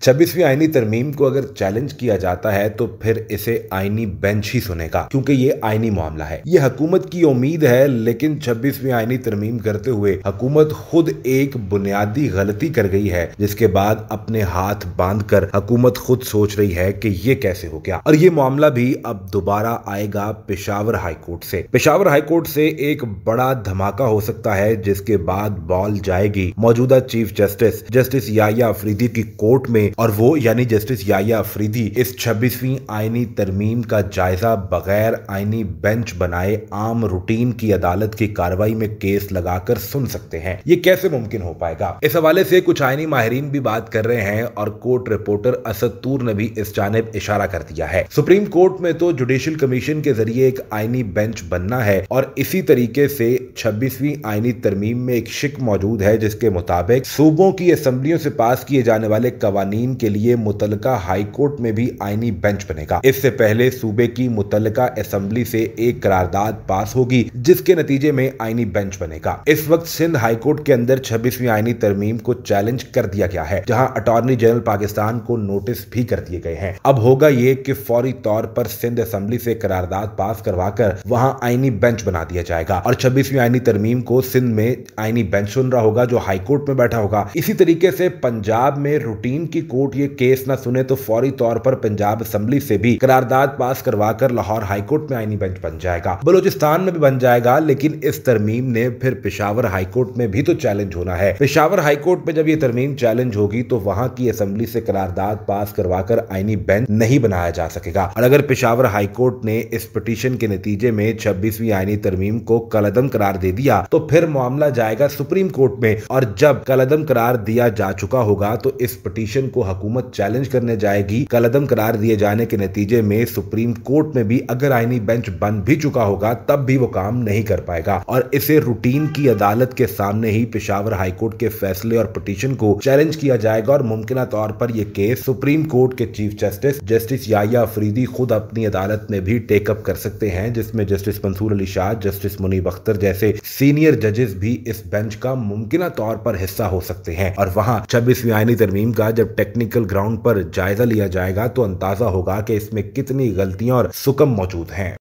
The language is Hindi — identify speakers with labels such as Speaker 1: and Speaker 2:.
Speaker 1: 26वीं आईनी तरमीम को अगर चैलेंज किया जाता है तो फिर इसे आईनी बेंच ही सुनेगा, क्योंकि ये आईनी मामला है। ये हुकूमत की उम्मीद है, लेकिन 26वीं आईनी तरमीम करते हुए हुकूमत खुद एक बुनियादी गलती कर गई है, जिसके बाद अपने हाथ बांधकर हुकूमत खुद सोच रही है कि ये कैसे हो गया। और ये मामला भी अब दोबारा आएगा पेशावर हाईकोर्ट से। पेशावर हाईकोर्ट से एक बड़ा धमाका हो सकता है, जिसके बाद बॉल जाएगी मौजूदा चीफ जस्टिस याहिया अफरीदी की कोर्ट में, और वो यानी जस्टिस याहिया अफरीदी इस 26वीं आईनी तरमीम का जायजा बगैर आईनी बेंच बनाए आम रूटीन की अदालत की कार्रवाई में केस लगाकर सुन सकते हैं। ये कैसे मुमकिन हो पाएगा? इस हवाले से कुछ आईनी माहिरीन भी बात कर रहे हैं और कोर्ट रिपोर्टर असद तूर ने भी इस जानिब इशारा कर दिया है। सुप्रीम कोर्ट में तो जुडिशियल कमीशन के जरिए एक आईनी बेंच बनना है, और इसी तरीके से 26वीं आईनी तरमीम में एक शिक मौजूद है, जिसके मुताबिक सूबों की असेंबलियों से पास किए जाने वाले कवानीन के लिए मुतलका हाई कोर्ट में भी आईनी बेंच बनेगा। इससे पहले सूबे की मुतलका असेंबली से एक करारदाद पास होगी, जिसके नतीजे में आईनी बेंच बनेगा। इस वक्त सिंध हाई कोर्ट के अंदर 26वीं आईनी तरमीम को चैलेंज कर दिया गया है, जहां अटॉर्नी जनरल पाकिस्तान को नोटिस भी कर दिए गए हैं। अब होगा ये कि फौरी तौर पर सिंध असेंबली से करारदाद पास करवाकर वहां आईनी बेंच बना दिया जाएगा, और 26वीं आईनी तरमीम को सिंध में आईनी बेंच सुन रहा होगा, जो हाई कोर्ट में बैठा होगा। इसी तरीके से पंजाब में रूटीन की कोर्ट ये केस ना सुने तो फौरी तौर पर पंजाब असेंबली से भी करारदाद पास करवाकर लाहौर हाई कोर्ट में आईनी बेंच बन जाएगा। बलूचिस्तान में भी बन जाएगा, लेकिन इस तरमीम ने फिर पेशावर हाई कोर्ट में भी तो चैलेंज होना है। पेशावर हाई कोर्ट में जब ये तरमीम चैलेंज होगी तो वहां की असेंबली से करारदाद पास करवाकर आईनी बेंच नहीं बनाया जा सकेगा। और अगर पेशावर हाई कोर्ट ने इस पिटीशन के नतीजे में 26वीं आईनी तरमीम को कलअदम करार दे दिया तो फिर मामला जाएगा सुप्रीम कोर्ट में, और जब कलअदम करार दिया जा चुका होगा तो इस पिटीशन को हुकूमत चैलेंज करने जाएगी। कलअदम करार दिए जाने के नतीजे में सुप्रीम कोर्ट में भी अगर आईनी बेंच बन भी चुका होगा तब भी वो काम नहीं कर पाएगा, और इसे रूटीन की अदालत के सामने ही पेशावर हाई कोर्ट के फैसले और पिटीशन को चैलेंज किया जाएगा, और मुमकिन तौर पर यह केस सुप्रीम कोर्ट के चीफ जस्टिस याहिया अफरीदी खुद अपनी अदालत में भी टेकअप कर सकते हैं, जिसमें जस्टिस मंसूर अली शाह, जस्टिस मुनीब अख्तर जैसे सीनियर जजेस भी इस बेंच का मुमकिन तौर पर हिस्सा हो सकते हैं। और वहां 26वीं आईनी तरमीम का जब टेक्निकल ग्राउंड पर जायजा लिया जाएगा तो अंदाजा होगा कि इसमें कितनी गलतियां और सुकम मौजूद हैं।